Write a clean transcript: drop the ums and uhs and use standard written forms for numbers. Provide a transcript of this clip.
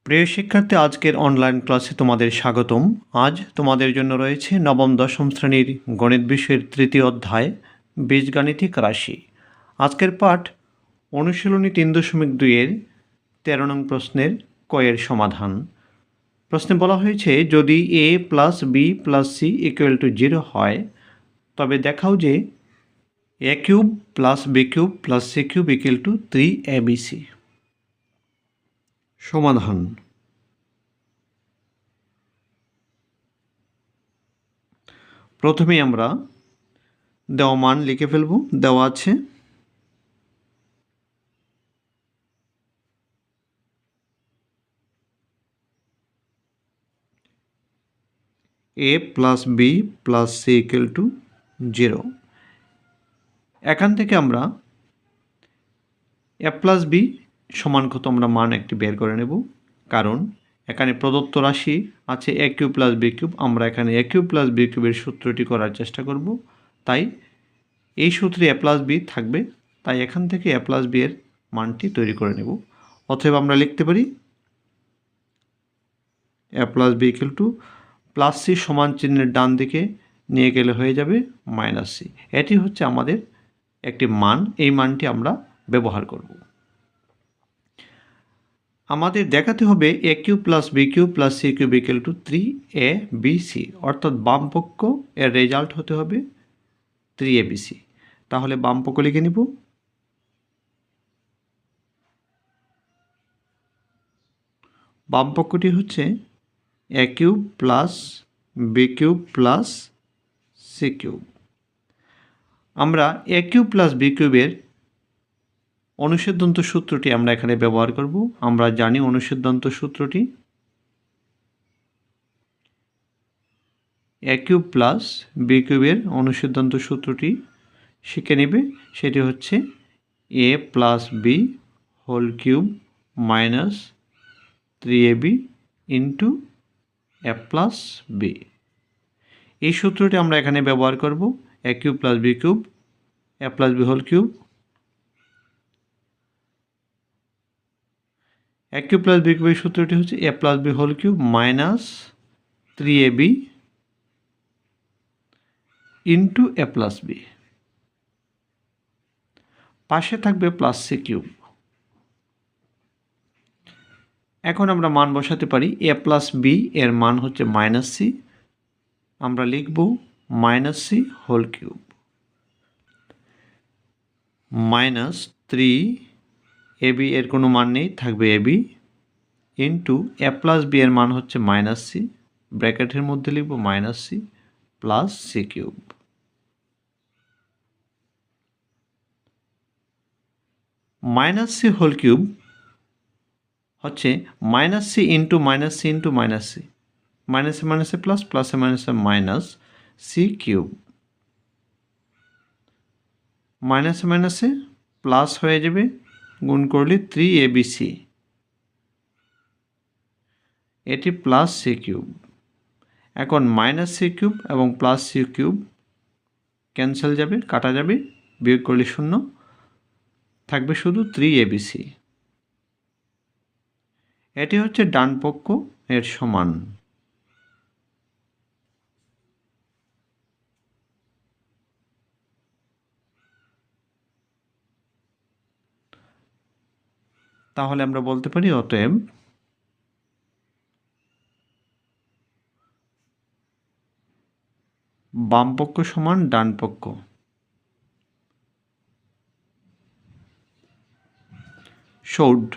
প্রিয় শিক্ষার্থী, আজকের অনলাইন ক্লাসে তোমাদের স্বাগতম। আজ তোমাদের জন্য রয়েছে নবম দশম শ্রেণীর গণিত বিষয়ের তৃতীয় অধ্যায় বীজগাণিতিক রাশি। আজকের পাঠ অনুশীলনী 3.2-এর 13 নং প্রশ্নের কয়ের সমাধান। প্রশ্নে বলা হয়েছে, যদি a + b + c = 0 হয় তবে দেখাও যে a³ + b³ + c³ = 3abc। সমাধান। প্রথমেই আমরা দেওয়া মান লিখে ফেলব। দেওয়া আছে a + b + c = 0। এখান থেকে আমরা a + b সমান কত আমরা মান একটি বের করে নেব, কারণ এখানে প্রদত্ত রাশি আছে a³ + b³। আমরা এখানে a³ + b³ এর সূত্রটি করার চেষ্টা করব। তাই এই সূত্রে a + b থাকবে, তাই এখান থেকে a + b এর মানটি তৈরি করে নেব। অতএব আমরা লিখতে পারি a + b = +c সমান চিহ্নের ডান দিকে নিয়ে গেলে হয়ে যাবে -c। এটি হচ্ছে আমাদের একটি মান, এই মানটি আমরা ব্যবহার করব। আমাদের দেখাতে হবে a³ + b³ + c³ = 3abc, অর্থাৎ বাম পক্ষ এর রেজাল্ট হতে হবে 3abc। তাহলে বাম পক্ষ লিখে নিব। বাম পক্ষটি হচ্ছে a³ + b³ + c³। আমরা a³ + b³ এর অনুসিদ্ধান্ত সূত্রটি আমরা এখানে ব্যবহার করব। আমরা জানি অনুসিদ্ধান্ত সূত্রটি a³ + b³ এর অনুসিদ্ধান্ত সূত্রটি শিখে নেবে। সেটি হচ্ছে a + b হোল³ - 3ab * a + b। এই সূত্রটি আমরা এখানে ব্যবহার করব। a³ + b³ a + b হোল³ a³ + b³ এর সূত্রটি হচ্ছে a + b হোল³ - 3ab * a + b। পাশে থাকবে +c³। এখন আমরা মান বসাতে পারি। a + b এর মান হচ্ছে -c, আমরা লিখব -c হোল³ -3ab এর কোনো মান নেই, থাকবে ab a + b এর মান হচ্ছে -c, ব্র্যাকেটের মধ্যে লিখব -c + c³। -c হোল³ হচ্ছে -c * -c * -c, মাইনাসে মাইনাসে প্লাস, প্লাসে মাইনাসে মাইনাস, c³। মাইনাসে মাইনাসে প্লাস হয়ে যাবে, গুণ করলে 3abc, এটি +c³ এখন -c³ এবং +c³ ক্যান্সেল যাবে, কাটা যাবে, বিয়োগ করলে 0, থাকবে শুধু 3abc। এটি হচ্ছে ডান পক্ষ এর সমান। তাহলে আমরা বলতে পারি অতএব বাম পক্ষ সমান ডান পক্ষ। showed